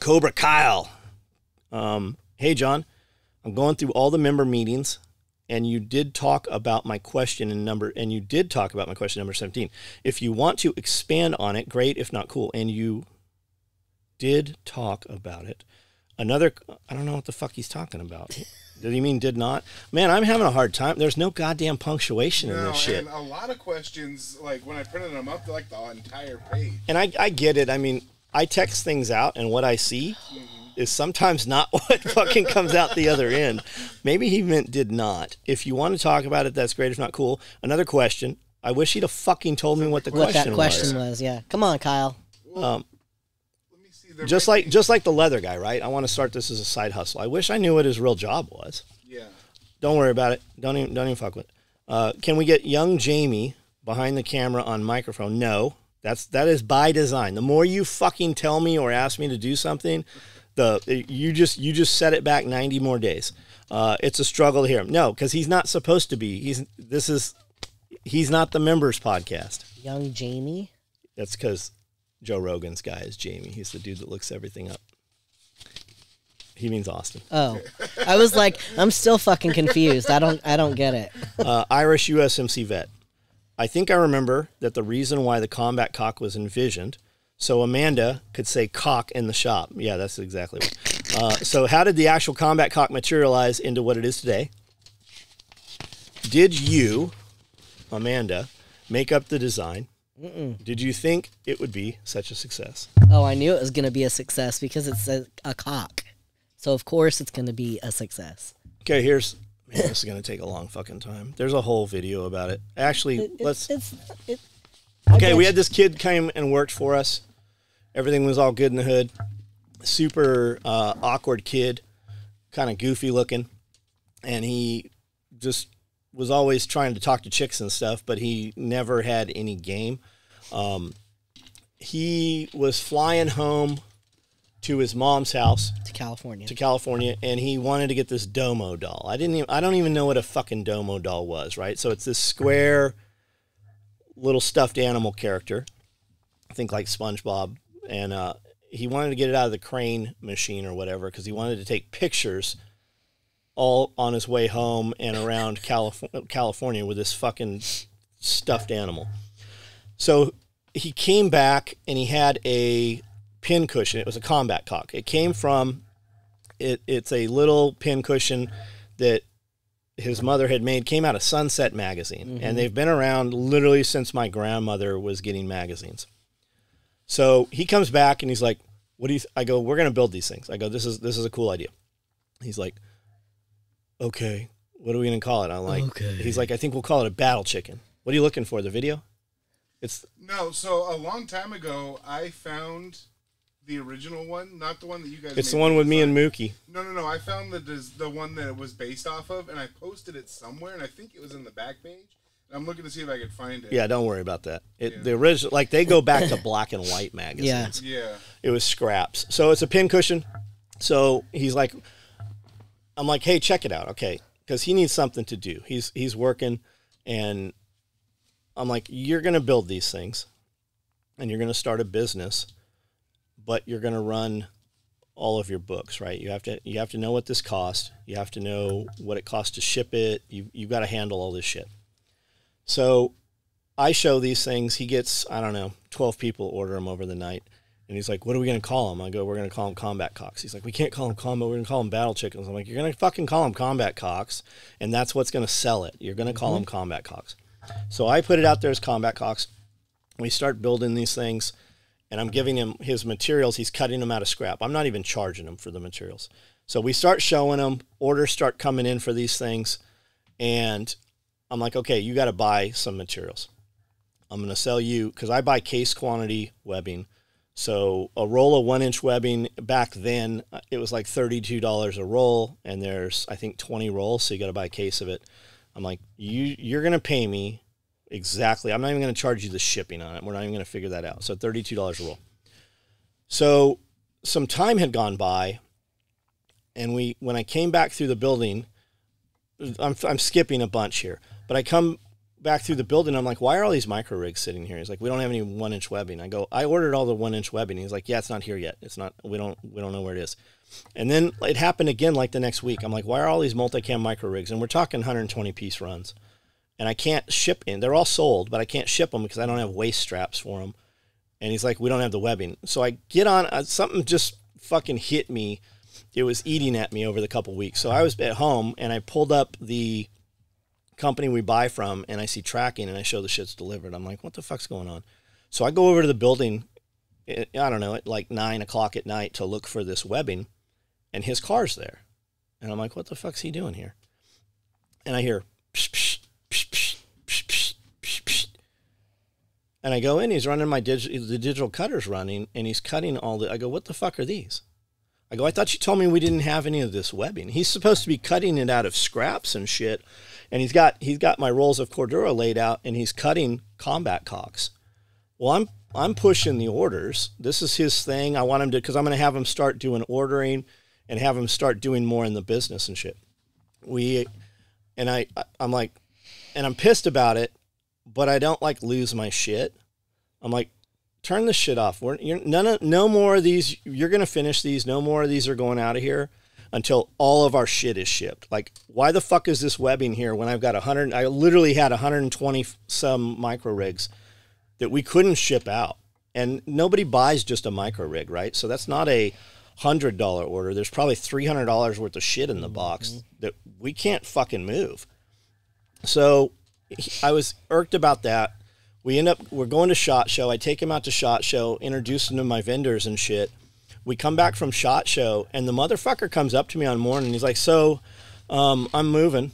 Cobra Kyle. Hey, John, I'm going through all the member meetings, and you did talk about my question number 17. If you want to expand on it, great. If not, cool. And you did talk about it. I don't know what the fuck he's talking about. Did he mean did not? Man, I'm having a hard time. There's no goddamn punctuation in this shit. And a lot of questions, like when I printed them up, they're like the entire page. And I get it. I mean, I text things out, and what I see is sometimes not what fucking comes out the other end. Maybe he meant did not. If you want to talk about it, that's great. If not, cool. Another question. I wish he'd have fucking told me what the question was. Yeah. Come on, Kyle. Let me see. Just like the leather guy, right? I want to start this as a side hustle. I wish I knew what his real job was. Yeah. Don't worry about it. Don't even fuck with it. Can we get young Jamie behind the camera on microphone? No. That is by design. The more you fucking tell me or ask me to do something, you just set it back 90 more days. It's a struggle to hear him. No, because he's not supposed to be. He's not the members podcast. Young Jamie? That's because Joe Rogan's guy is Jamie. He's the dude that looks everything up. He means Austin. Oh, I was like, I'm still fucking confused. I don't get it. Irish USMC vet. I think I remember that the reason why the combat cock was envisioned, so Amanda could say cock in the shop. Yeah, that's exactly what. So how did the actual combat cock materialize into what it is today? Did you, Amanda, make up the design? Did you think it would be such a success? Oh, I knew it was going to be a success because it's a cock. So, of course, it's going to be a success. Okay, this is going to take a long fucking time. There's a whole video about it. Actually, we had this kid came and worked for us. Everything was all good in the hood. Super awkward kid, kind of goofy looking. And he just was always trying to talk to chicks and stuff, but he never had any game. He was flying home to his mom's house to California, and he wanted to get this Domo doll. I don't even know what a fucking Domo doll was, right? So it's this square little stuffed animal character, I think like SpongeBob, and he wanted to get it out of the crane machine or whatever because he wanted to take pictures all on his way home and around California with this fucking stuffed animal. So he came back and he had a pin cushion. It was a combat cock. It came from, it's a little pin cushion that his mother had made, came out of Sunset magazine. And they've been around literally since my grandmother was getting magazines. So he comes back and he's like, I go, we're going to build these things. I go, this is a cool idea. He's like, okay, what are we going to call it? I'm like, okay. He's like, I think we'll call it a battle chicken. What are you looking for? The video? No, so a long time ago, I found the original one, not the one that you guys. It's the one with me and Mookie. No. I found the one that it was based off of, and I posted it somewhere, and I think it was in the back page. I'm looking to see if I could find it. Yeah, don't worry about that. The original, like they go back to black and white magazines. Yeah. It was scraps. So it's a pin cushion. So he's like, I'm like, hey, check it out, okay? Because he needs something to do. He's working, and I'm like, you're going to build these things, and you're going to start a business, but you're going to run all of your books, right? You have to know what this costs. You have to know what it costs to ship it. You've got to handle all this shit. So I show these things. He gets, 12 people order them over the night. And he's like, what are we going to call them? I go, we're going to call them combat cocks. He's like, we can't call them combat. We're going to call them battle chickens. I'm like, you're going to fucking call them combat cocks, and that's what's going to sell it. You're going to call them combat cocks. So I put it out there as combat cocks. We start building these things, and I'm giving him his materials. He's cutting them out of scrap. I'm not even charging him for the materials. So we start showing them. Orders start coming in for these things, and I'm like, okay, you got to buy some materials. I'm going to sell you, because I buy case quantity webbing. So a roll of 1-inch webbing, back then, it was like $32 a roll, and there's, I think, 20 rolls, so you got to buy a case of it. I'm like, you're going to pay me exactly. I'm not even going to charge you the shipping on it. We're not even going to figure that out. So $32 a roll. So some time had gone by, and when I came back through the building, I'm skipping a bunch here, but I come back through the building. I'm like, why are all these micro rigs sitting here? He's like, we don't have any 1-inch webbing. I go, I ordered all the 1-inch webbing. He's like, yeah, it's not here yet. It's not, we don't know where it is. And then it happened again like the next week. I'm like, why are all these multicam micro rigs? And we're talking 120 piece runs. And I can't ship in. They're all sold, but I can't ship them because I don't have waist straps for them. And he's like, we don't have the webbing. So I get on, something just fucking hit me. It was eating at me over the couple weeks. So I was at home and I pulled up the company we buy from and I see tracking and I show the shit's delivered. I'm like, what the fuck's going on? So I go over to the building, I don't know, at like 9 o'clock at night to look for this webbing, and his car's there. And I'm like, what the fuck's he doing here? And I hear, psh, psh, psh, psh, psh, psh, psh, psh. And I go in, he's running the digital cutter's running, and he's cutting all the, I go, what the fuck are these? I go, I thought you told me we didn't have any of this webbing. He's supposed to be cutting it out of scraps and shit. And he's got my rolls of Cordura laid out, and he's cutting combat cocks. Well, I'm pushing the orders. This is his thing. I want him to, because I'm going to have him start doing ordering and have him start doing more in the business and shit. I'm like, and I'm pissed about it, but I don't like lose my shit. I'm like, turn this shit off. No more of these. You're going to finish these. No more of these are going out of here until all of our shit is shipped. Like, why the fuck is this webbing here when I've got I literally had 120 some micro rigs that we couldn't ship out. And nobody buys just a micro rig, right? So that's not a $100 order. There's probably $300 worth of shit in the box that we can't fucking move. So I was irked about that. We're going to SHOT Show. I take him out to SHOT Show, introduce him to my vendors and shit. We come back from SHOT Show, and the motherfucker comes up to me on morning. He's like, so, I'm moving.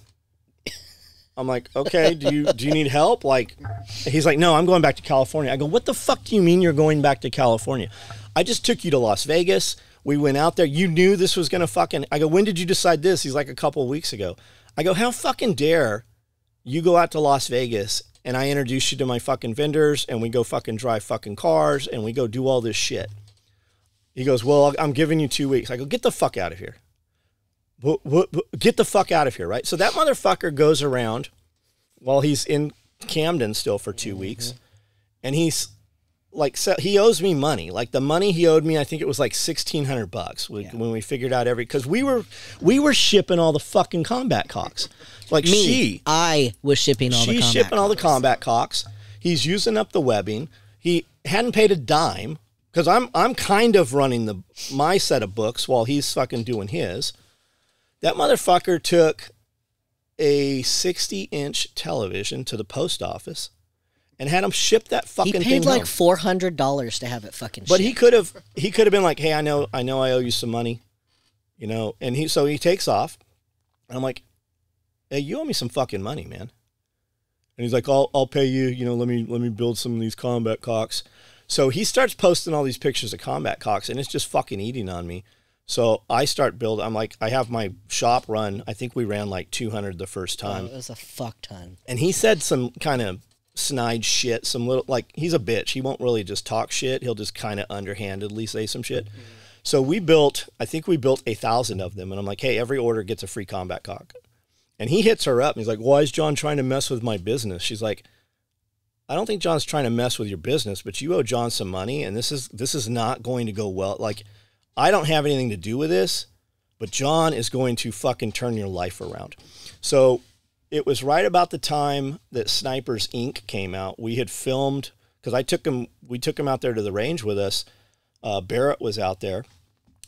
I'm like, okay, do you need help? Like, he's like, no, I'm going back to California. I go, what the fuck do you mean you're going back to California? I just took you to Las Vegas. We went out there. You knew this was going to fucking, I go, when did you decide this? He's like, a couple of weeks ago. I go, how fucking dare you go out to Las Vegas and I introduce you to my fucking vendors and we go fucking drive fucking cars and we go do all this shit. He goes, well, I'm giving you 2 weeks. I go, get the fuck out of here. Get the fuck out of here, right? So that motherfucker goes around while he's in Camden still for 2 weeks, and he's like, so he owes me money. Like the money he owed me, I think it was like $1,600 when we figured out because we were shipping all the fucking combat cocks. Like I was shipping all the combat She's shipping cocks. all the combat cocks. He's using up the webbing. He hadn't paid a dime because I'm kind of running my set of books while he's fucking doing his. That motherfucker took a 60-inch television to the post office and had him ship that fucking thing. He paid like home. $400 to have it fucking shipped. But he could have been like, hey, I know I owe you some money, you know. And he takes off. And I'm like, hey, you owe me some fucking money, man. And he's like, I'll pay you, you know, let me build some of these combat cocks. So he starts posting all these pictures of combat cocks, and it's just fucking eating on me. So I start building. I'm like, I have my shop run. I think we ran like 200 the first time. Oh, it was a fuck ton. And he said some kind of snide shit, some little, like, he's a bitch. He won't really just talk shit. He'll just kind of underhandedly say some shit. Mm-hmm. So I think we built 1,000 of them. And I'm like, hey, every order gets a free combat cock. And he hits her up and he's like, why is John trying to mess with my business? She's like, I don't think John's trying to mess with your business, but you owe John some money. And this is not going to go well. Like, I don't have anything to do with this, but John is going to fucking turn your life around. So it was right about the time that Snipers Inc. came out. We had filmed, because we took him out there to the range with us. Barrett was out there.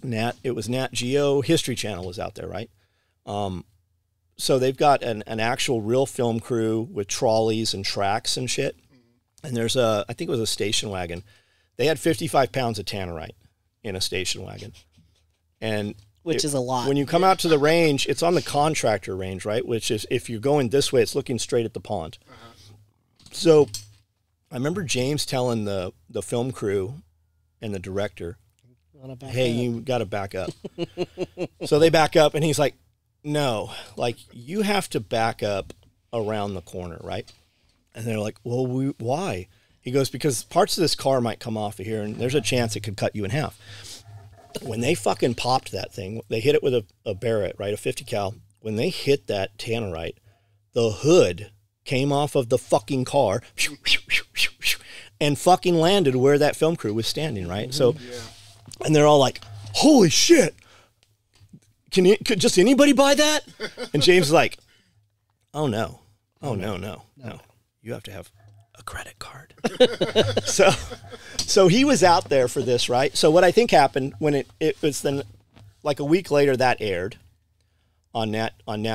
It was Nat Geo. History Channel was out there, right? So they've got an actual real film crew with trolleys and tracks and shit. And there's I think it was a station wagon. They had 55 pounds of tannerite in a station wagon. And which is a lot. When you come out to the range, it's on the contractor range, right? Which is, if you're going this way, it's looking straight at the pond. Uh-huh. So I remember James telling the film crew and the director, hey, you got to back up. So they back up and he's like, no, like you have to back up around the corner, right? And they're like, well, why? He goes, because parts of this car might come off of here and there's a chance it could cut you in half. When they fucking popped that thing, they hit it with a Barrett, right? A 50 cal. When they hit that tannerite, the hood came off of the fucking car and fucking landed where that film crew was standing, right? So, and they're all like, holy shit, could just anybody buy that? And James is like, oh no, no. You have to have a credit card. So he was out there for this, right? So what I think happened when it was then like a week later that aired on Nat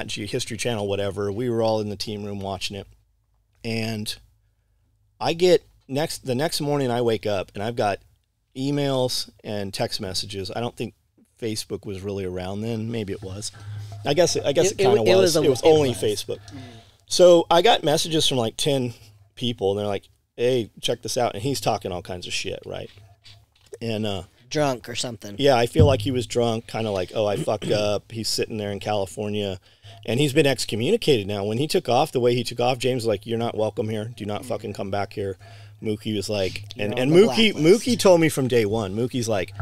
Geo History Channel, whatever. We were all in the team room watching it. And I get the next morning I wake up and I've got emails and text messages. I don't think Facebook was really around then. Maybe it was. I guess it kind of was. It was only Facebook. So I got messages from like 10 people and they're like, hey, check this out. And he's talking all kinds of shit, right? And drunk or something. Yeah, I feel like he was drunk, kind of like, oh, I fucked up. He's sitting there in California, and he's been excommunicated now. When he took off, the way he took off, James was like, you're not welcome here. Do not fucking come back here. Mookie was like, and Mookie told me from day one, Mookie's like,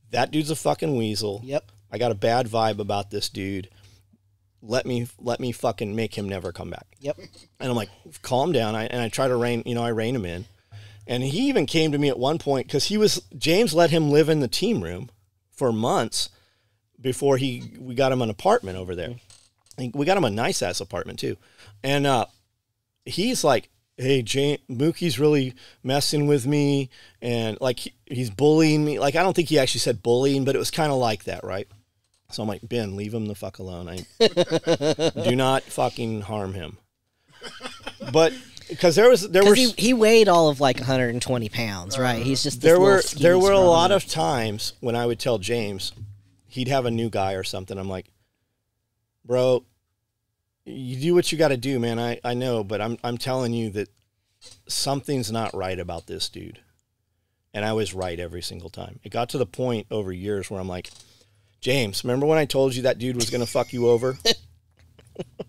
that dude's a fucking weasel. Yep. I got a bad vibe about this dude. Let me fucking make him never come back. Yep. And I'm like, calm down. I try to rein him in. And he even came to me at one point because James let him live in the team room for months before we got him an apartment over there. We got him a nice ass apartment too. And he's like, hey, Mookie's really messing with me. And like, he's bullying me. Like, I don't think he actually said bullying, but it was kind of like that. Right. So I'm like, Ben, leave him the fuck alone. Do not fucking harm him. But because he weighed all of like 120 pounds, right? He's just there were a lot of times when I would tell James, he'd have a new guy or something. I'm like, bro, you do what you got to do, man. I know, but I'm telling you that something's not right about this dude. And I was right every single time. It got to the point over years where I'm like, James, remember when I told you that dude was going to fuck you over?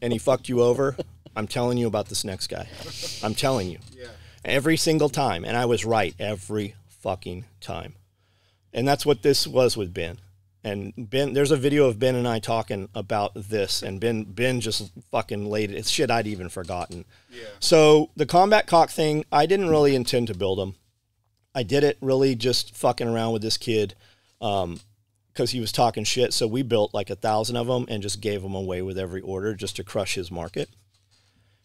And he fucked you over? I'm telling you about this next guy. I'm telling you. Yeah. Every single time. And I was right every fucking time. And that's what this was with Ben. And Ben, there's a video of Ben and I talking about this. And Ben just fucking laid it. It's shit I'd even forgotten. Yeah. So the combat cock thing, I didn't really intend to build them. I did it really just fucking around with this kid. Because he was talking shit. So we built like 1,000 of them and just gave them away with every order just to crush his market.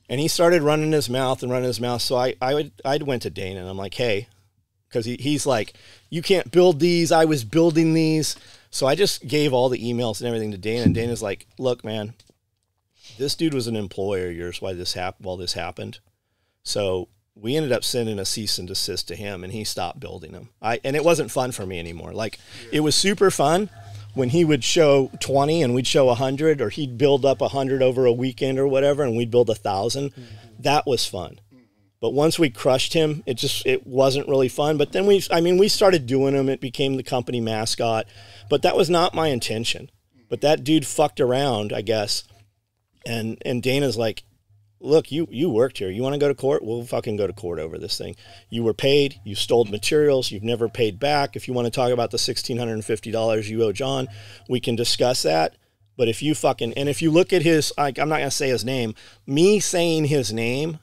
And he started running his mouth. So I went to Dana and I'm like, hey, because he's like, you can't build these. I was building these. So I just gave all the emails and everything to Dana. And Dana's like, look, man, this dude was an employer of yours while this happened. So we ended up sending a cease and desist to him and he stopped building them. And it wasn't fun for me anymore. Like it was super fun when he would show 20 and we'd show 100, or he'd build up 100 over a weekend or whatever, and we'd build 1,000. That was fun. But once we crushed him, it wasn't really fun. But then we started doing them. It became the company mascot, but that was not my intention. But that dude fucked around, I guess. And Dana's like, look, you worked here. You want to go to court? We'll fucking go to court over this thing. You were paid. You stole materials. You've never paid back. If you want to talk about the $1,650 you owe John, we can discuss that. But if you look at his, I'm not going to say his name. Me saying his name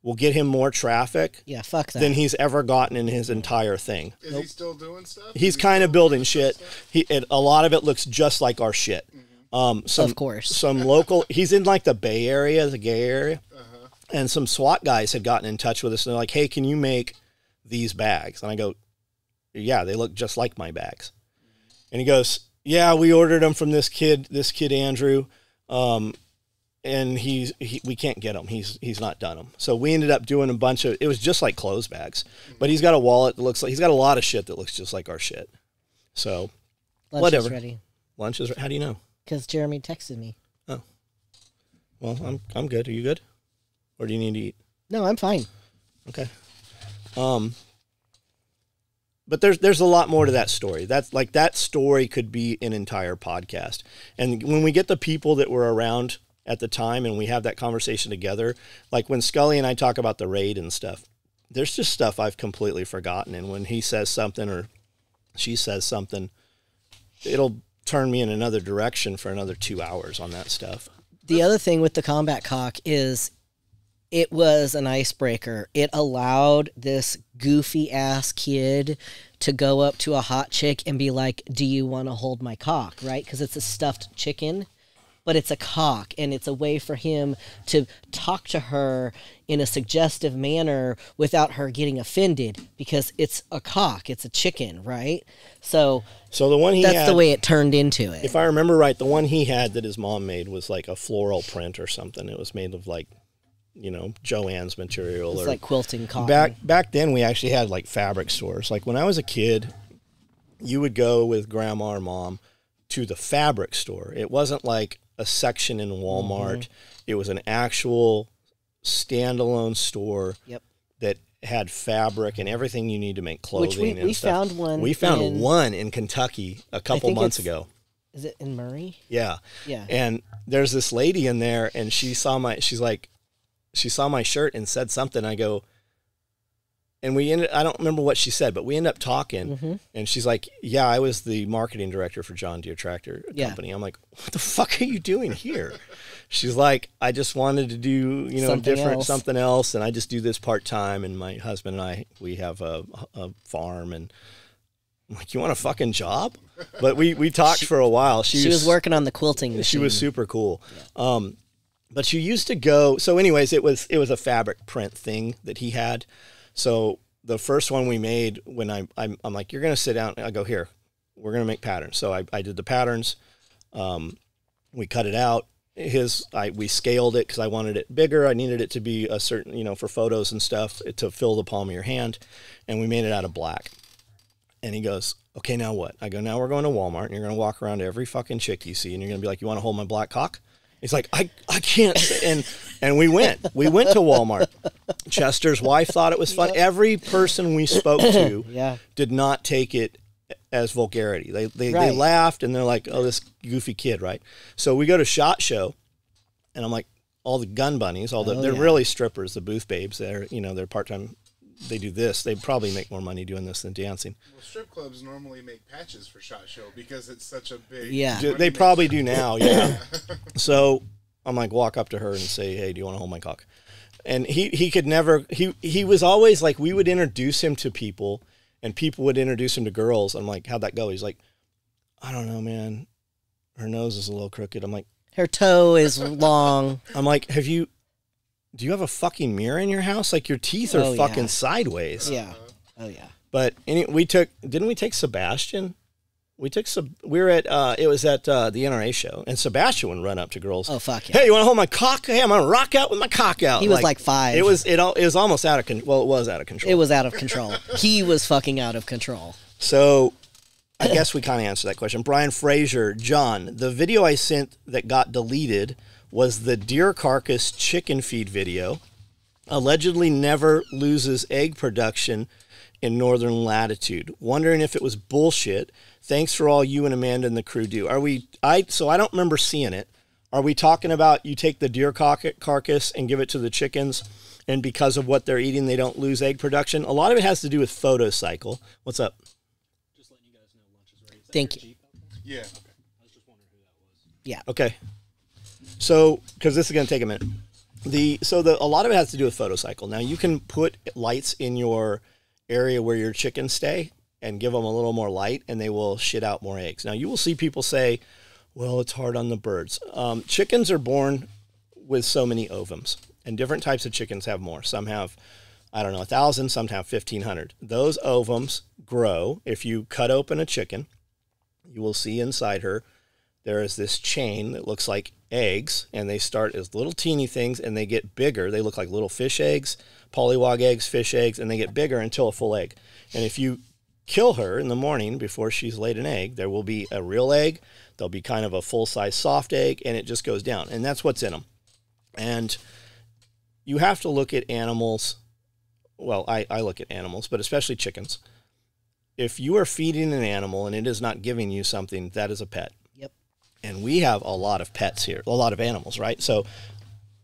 will get him more traffic. Yeah, fuck that. Than he's ever gotten in his entire thing. Is he still doing stuff? He's kind of building shit. A lot of it looks just like our shit. Of course. Some local, he's in like the Bay Area, the gay area. And some SWAT guys had gotten in touch with us and they're like, hey, can you make these bags? And I go, yeah, they look just like my bags. And he goes, yeah, we ordered them from this kid Andrew. And we can't get them. He's not done them. So we ended up doing a bunch of, it was just like clothes bags, but he's got a wallet that looks like, he's got a lot of shit that looks just like our shit. So Lunch whatever. is ready. Lunch is, how do you know? Because Jeremy texted me. Oh. Well, I'm good. Are you good? Or do you need to eat? No, I'm fine. Okay. But there's a lot more to that story. That's like, that story could be an entire podcast. And when we get the people that were around at the time and we have that conversation together, like when Scully and I talk about the raid and stuff, there's just stuff I've completely forgotten. And when he says something or she says something, it'll turn me in another direction for another 2 hours on that stuff. The other thing with the combat cock is it was an icebreaker. It allowed this goofy ass kid to go up to a hot chick and be like, "Do you want to hold my cock?" Right? Because it's a stuffed chicken, but it's a cock, and it's a way for him to talk to her in a suggestive manner without her getting offended, because it's a cock, it's a chicken, right? So the one he that's had, the way it turned into it. if I remember right, the one he had that his mom made was like a floral print or something. It was made of like, Joann's material. It's or like quilting cotton. Back then, we actually had like fabric stores. Like when I was a kid, you would go with grandma or mom to the fabric store. It wasn't like a section in Walmart. It was an actual standalone store that had fabric and everything you need to make clothing. Which we found one. We found one in Kentucky a couple months ago. Is it in Murray? Yeah. Yeah. And there's this lady in there, and she saw my shirt and said something. I go, and I don't remember what she said, but we ended up talking, and she's like, "Yeah, I was the marketing director for John Deere Tractor Company." I'm like, "What the fuck are you doing here?" She's like, "I just wanted to do, something else, and I just do this part-time, and my husband and I, we have a farm," and I'm like, "You want a fucking job?" But we talked for a while. She was working on the quilting machine. She was super cool. Yeah. But she used to go, so anyways, it was a fabric print thing that he had. So the first one we made, when I'm like, "You're going to sit down," I go, "Here, we're going to make patterns." So I did the patterns. We cut it out. We scaled it because I wanted it bigger. I needed it to be a certain, for photos and stuff, to fill the palm of your hand. And we made it out of black. And he goes, "Okay, now what?" I go, "Now we're going to Walmart, and you're going to walk around to every fucking chick you see, and you're going to be like, 'You want to hold my black cock?'" He's like, I can't. And we went to Walmart. Chester's wife thought it was fun. Every person we spoke to did not take it as vulgarity. They laughed, and they're like, "Oh, this goofy kid," right? So we go to SHOT Show, and I'm like, all the gun bunnies, they're really strippers, the booth babes. They're part-time. They do this. They probably make more money doing this than dancing. Well, strip clubs normally make patches for SHOT Show because it's such a big... Yeah. They probably do now, yeah. So I'm like, walk up to her and say, "Hey, do you want to hold my cock?" And he could never... He was always like, we would introduce him to people, and people would introduce him to girls. I'm like, "How'd that go?" He's like, "I don't know, man. Her nose is a little crooked." I'm like... Her toe is long. I'm like, do you have a fucking mirror in your house? Like, your teeth are fucking sideways. Yeah. Oh, yeah. But didn't we take Sebastian? We were at, it was at the NRA show, and Sebastian would run up to girls. Oh, fuck yeah. "Hey, you want to hold my cock? Hey, I'm going to rock out with my cock out." He was like 5. It was almost out of control. Well, it was out of control. It was out of control. He was fucking out of control. So I guess we kind of answered that question. Brian Fraser, John, the video I sent that got deleted was the deer carcass chicken feed video. Allegedly never loses egg production in northern latitude. Wondering if it was bullshit. Thanks for all you and Amanda and the crew do. So I don't remember seeing it. Are we talking about you take the deer carcass and give it to the chickens, and because of what they're eating, they don't lose egg production? A lot of it has to do with photocycle. What's up? Just letting you guys know lunch is ready. Thank you. Yeah. Okay. I was just wondering who that was. Yeah. Okay. So, because this is going to take a minute. A lot of it has to do with photocycle. Now, you can put lights in your area where your chickens stay and give them a little more light, and they will shit out more eggs. Now, you will see people say, "Well, it's hard on the birds." Chickens are born with so many ovums, and different types of chickens have more. Some have, 1,000, some have 1,500. Those ovums grow. If you cut open a chicken, you will see inside her, there is this chain that looks like eggs, and they start as little teeny things, and they get bigger. They look like little fish eggs, pollywog eggs, fish eggs, and they get bigger until a full egg. And if you kill her in the morning before she's laid an egg, there will be a real egg. There'll be kind of a full-size soft egg, and it just goes down. And that's what's in them. And you have to look at animals. Well, I look at animals, but especially chickens. If you are feeding an animal and it is not giving you something, that is a pet. Yep. And we have a lot of pets here, a lot of animals, right? So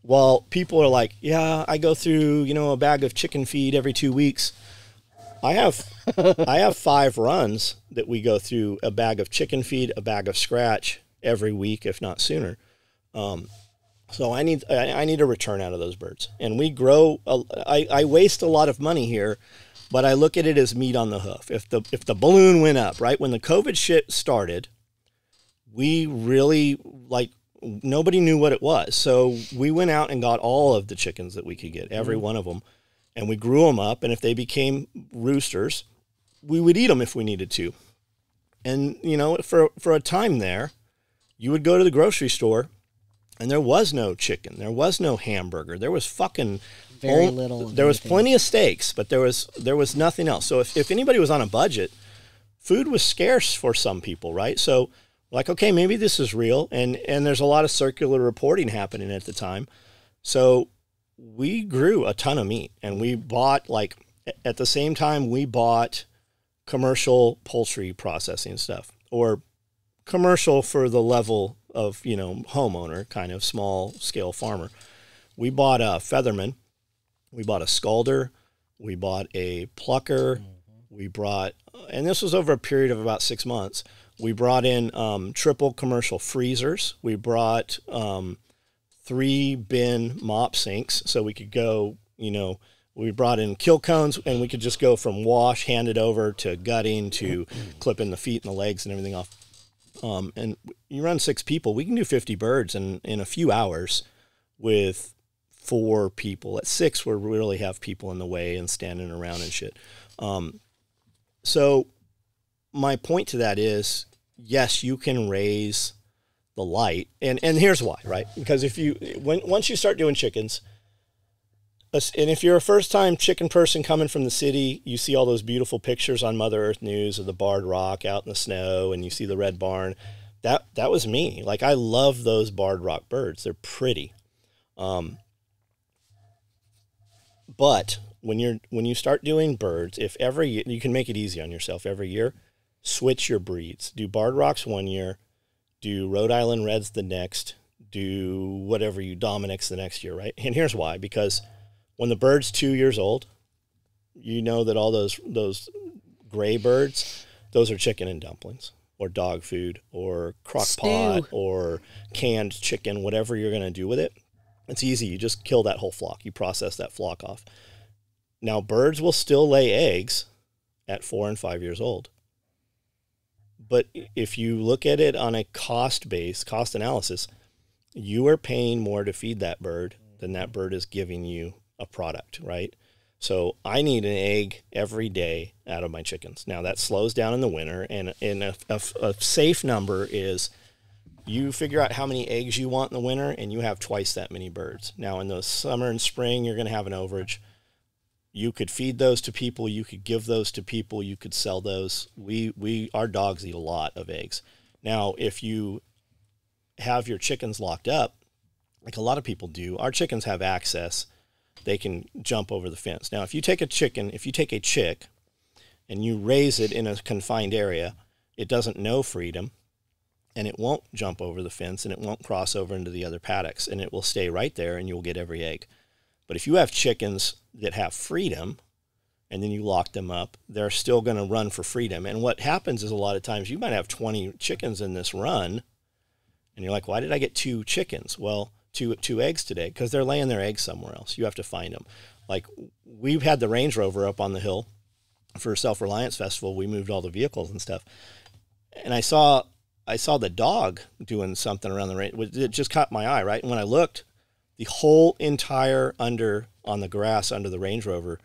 while people are like, "Yeah, I go through, a bag of chicken feed every 2 weeks," I have 5 runs that we go through a bag of chicken feed, a bag of scratch every week, if not sooner. So I need a return out of those birds. And we grow. I waste a lot of money here, but I look at it as meat on the hoof. If the balloon went up, right when the COVID shit started, we really nobody knew what it was. So we went out and got all of the chickens that we could get, every one of them, and we grew them up. And if they became roosters, we would eat them if we needed to. And for a time there, you would go to the grocery store. And there was no chicken. There was no hamburger. There was fucking Very little. There was plenty of steaks, but there was nothing else. So if anybody was on a budget, food was scarce for some people, right? So okay, maybe this is real. And there's a lot of circular reporting happening at the time. So we grew a ton of meat, and we bought at the same time we bought commercial poultry processing stuff, or commercial for the level of, homeowner, kind of small scale farmer. We bought a Featherman, we bought a Scalder, we bought a Plucker, we brought, and this was over a period of about 6 months, we brought in triple commercial freezers. We brought 3 bin mop sinks so we could go, we brought in kill cones, and we could just go from wash, hand it over, to gutting, to clipping the feet and the legs and everything off. And you run 6 people, we can do 50 birds in a few hours with 4 people. At 6, we really have people in the way and standing around and shit. So my point to that is, yes, you can raise the light. And here's why, right? Because once you start doing chickens, and if you're a first-time chicken person coming from the city, you see all those beautiful pictures on Mother Earth News of the barred rock out in the snow, and you see the red barn. That was me. I love those barred rock birds. They're pretty. But when you start doing birds, if every year, you can make it easy on yourself every year, switch your breeds. Do barred rocks one year, do Rhode Island Reds the next, do whatever Dominics the next year, right? And here's why, because when the bird's 2 years old, you know that all those gray birds, those are chicken and dumplings, or dog food, or crock pot, or canned chicken, whatever you're going to do with it. It's easy. You just kill that whole flock. You process that flock off. Now, birds will still lay eggs at 4 and 5 years old. But if you look at it on a cost analysis, you are paying more to feed that bird than that bird is giving you a product, right? So I need an egg every day out of my chickens. Now that slows down in the winter, and a safe number is you figure out how many eggs you want in the winter, and you have twice that many birds. Now in the summer and spring, you're going to have an overage. You could feed those to people. You could give those to people. You could sell those. Our dogs eat a lot of eggs. Now, if you have your chickens locked up, like a lot of people do, our chickens have access. They can jump over the fence. Now, if you take a chick and you raise it in a confined area, it doesn't know freedom, and it won't jump over the fence, and it won't cross over into the other paddocks, and it will stay right there, and you'll get every egg. But if you have chickens that have freedom, and then you lock them up, they're still going to run for freedom. And what happens is, a lot of times you might have 20 chickens in this run, and you're like, why did I get 2 chickens? Well, two eggs today, because they're laying their eggs somewhere else. You have to find them. Like, we've had the Range Rover up on the hill for Self-Reliance Festival. We moved all the vehicles and stuff, and I saw the dog doing something around the range. It just caught my eye, right? And when I looked, the whole entire on the grass under the Range Rover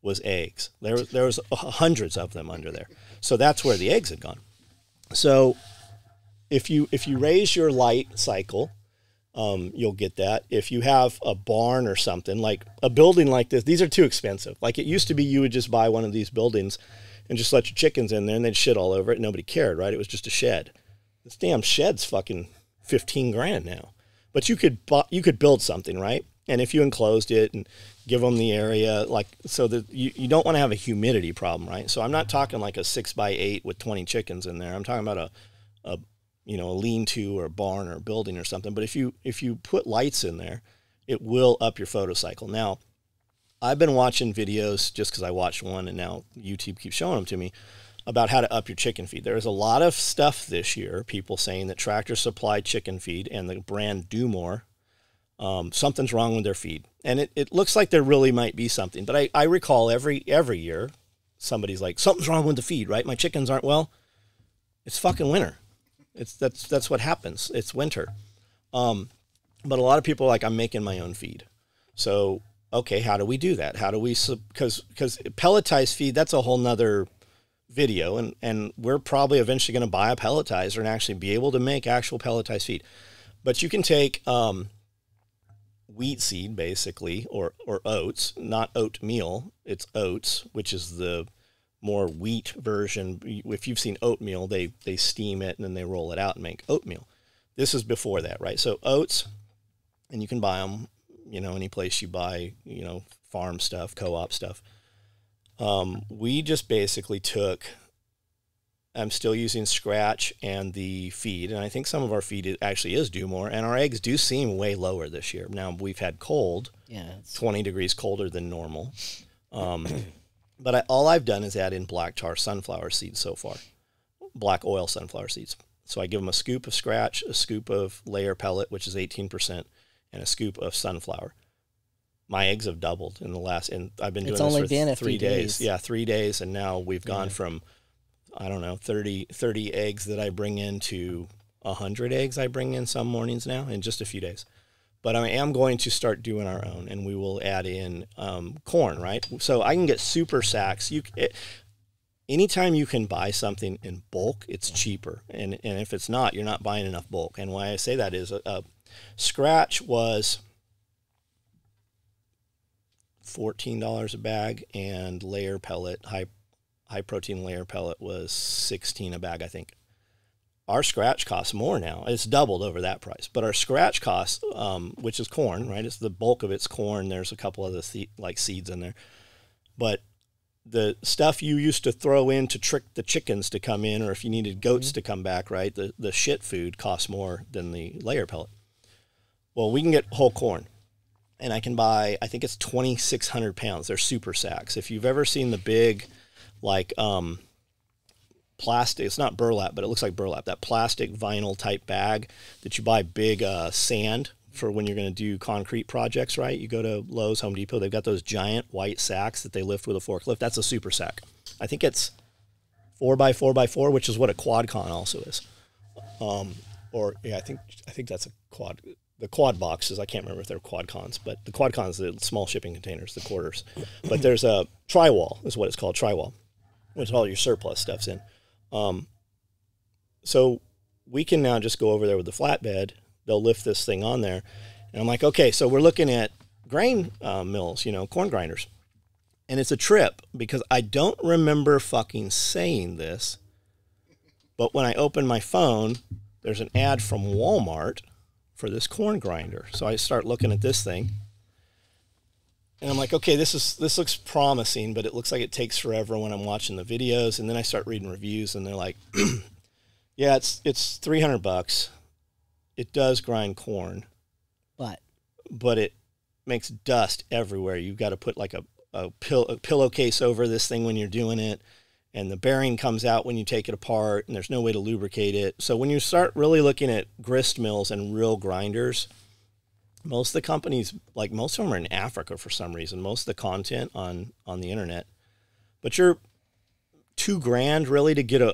was eggs. There was hundreds of them under there. So that's where the eggs had gone. So if you raise your light cycle, you'll get that. If you have a barn or something, like a building like this, these are too expensive. Like, it used to be, you would just buy one of these buildings and just let your chickens in there, and they'd shit all over it. Nobody cared, right? It was just a shed. This damn shed's fucking $15,000 now. But you could build something, right? And if you enclosed it and give them the area, like, so that you don't want to have a humidity problem, right? So I'm not talking like a 6x8 with 20 chickens in there. I'm talking about a lean-to or a barn or a building or something. But if you put lights in there, it will up your photocycle. Now, I've been watching videos just because I watched one, and now YouTube keeps showing them to me, about how to up your chicken feed. There's a lot of stuff this year, people saying that Tractor Supply chicken feed and the brand Do More Something's wrong with their feed. And it looks like there really might be something. But I recall every year somebody's like, something's wrong with the feed, right? My chickens aren't well. It's fucking winter. That's what happens. It's winter. But a lot of people are like, I'm making my own feed. So, okay, how do we do that? How do we, because pelletized feed, that's a whole nother video. And we're probably eventually going to buy a pelletizer and actually be able to make actual pelletized feed. But you can take wheat seed, basically, or oats, not oatmeal. It's oats, which is the more wheat version. If you've seen oatmeal, they steam it and then they roll it out and make oatmeal. This is before that, right? So oats, and you can buy them, any place you buy, farm stuff, co-op stuff. We just basically took, I'm still using scratch and the feed, and I think some of our feed actually is due more, and our eggs do seem way lower this year. Now, we've had cold, 20 degrees colder than normal. But all I've done is add in black tar sunflower seeds so far, black oil sunflower seeds. So I give them a scoop of scratch, a scoop of layer pellet, which is 18%, and a scoop of sunflower. My eggs have doubled in the last, and I've been doing this for 3 days. Yeah, 3 days, and now we've gone from, I don't know, 30 eggs that I bring in to 100 eggs I bring in some mornings now in just a few days. But I am going to start doing our own, and we will add in corn, right? So I can get super sacks. Anytime you can buy something in bulk, it's cheaper. And if it's not, you're not buying enough bulk. And why I say that is scratch was $14 a bag, and layer pellet, high protein layer pellet was $16 a bag, I think. Our scratch costs more now. It's doubled over that price. But our scratch costs, which is corn, right? It's the bulk of it's corn. There's a couple other seeds in there. But the stuff you used to throw in to trick the chickens to come in, or if you needed goats to come back, right? The shit food costs more than the layer pellet. Well, we can get whole corn. And I can buy, I think it's 2,600 pounds. They're super sacks. If you've ever seen the big, plastic, it's not burlap, but it looks like burlap, that plastic vinyl type bag that you buy big sand for when you're going to do concrete projects, right? You go to Lowe's, Home Depot, they've got those giant white sacks that they lift with a forklift. That's a super sack. I think it's 4x4x4, which is what a quad-con also is. I think that's a quad. The quad boxes, I can't remember if they're quad cons, but the quad cons, the small shipping containers, the quarters. But there's a tri-wall, is what it's called, tri-wall, which all your surplus stuff's in. So we can now just go over there with the flatbed. They'll lift this thing on there. And I'm like, okay, so we're looking at grain mills, corn grinders. And it's a trip because I don't remember fucking saying this. But when I open my phone, there's an ad from Walmart for this corn grinder. So I start looking at this thing. And I'm like, okay, this looks promising, but it looks like it takes forever when I'm watching the videos. And then I start reading reviews, and they're like, yeah, it's $300. It does grind corn, but it makes dust everywhere. You've got to put like a pillowcase over this thing when you're doing it, and the bearing comes out when you take it apart, and there's no way to lubricate it. So when you start really looking at grist mills and real grinders, most of the companies, most of them are in Africa for some reason, most of the content on the internet. But you're $2,000 really to get a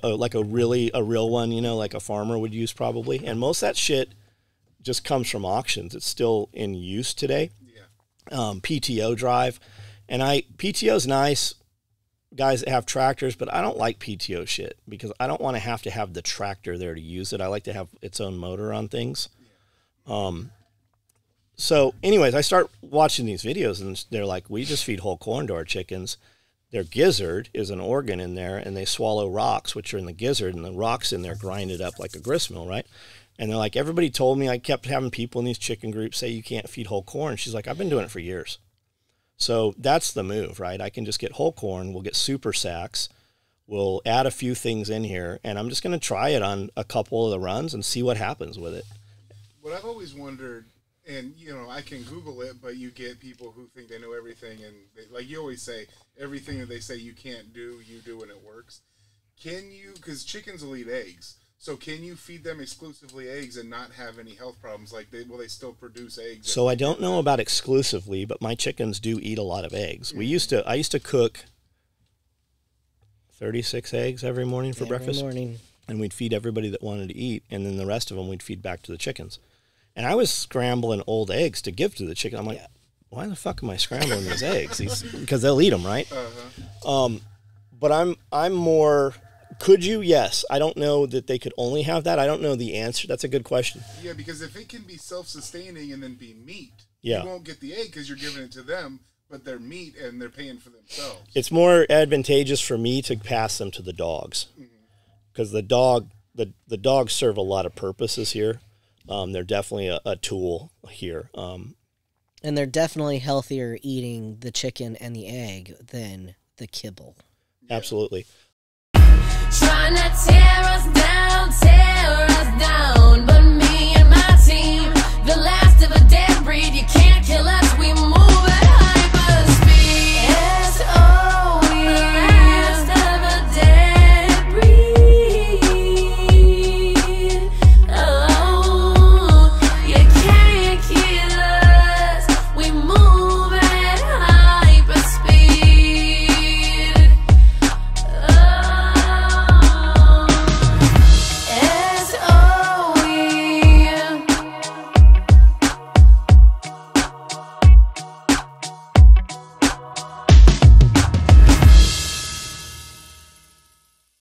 real one, like a farmer would use probably. And most of that shit just comes from auctions. It's still in use today. Yeah. PTO drive. And PTO's nice, guys that have tractors, but I don't like PTO shit because I don't want to have the tractor there to use it. I like to have its own motor on things. So anyways, I start watching these videos, and they're like, we just feed whole corn to our chickens. Their gizzard is an organ in there, and they swallow rocks, which are in the gizzard, and the rocks in there grind it up like a grist mill, right? And they're like, everybody told me, I kept having people in these chicken groups say you can't feed whole corn. She's like, I've been doing it for years. So that's the move, right? I can just get whole corn. We'll get super sacks. We'll add a few things in here, and I'm just going to try it on a couple of the runs and see what happens with it. What I've always wondered, and, I can Google it, but you get people who think they know everything, and like you always say, everything that they say you can't do, you do and it works. Can you, because chickens will eat eggs, So can you feed them exclusively eggs and not have any health problems? Like, will they still produce eggs? So I don't know about exclusively, but my chickens do eat a lot of eggs. I used to cook 36 eggs every morning for breakfast. Every morning. And we'd feed everybody that wanted to eat, and then the rest of them we'd feed back to the chickens. And I was scrambling old eggs to give to the chicken. I'm like, why the fuck am I scrambling these eggs? Because they'll eat them, right? But I'm more. Could you? Yes. I don't know that they could only have that. I don't know the answer. That's a good question. Yeah, because if it can be self-sustaining and then be meat, you won't get the egg because you're giving it to them, but they're meat and they're paying for themselves. It's more advantageous for me to pass them to the dogs, because the dogs serve a lot of purposes here. They're definitely a tool here. And they're definitely healthier eating the chicken and the egg than the kibble. Absolutely. Trying to tear us down.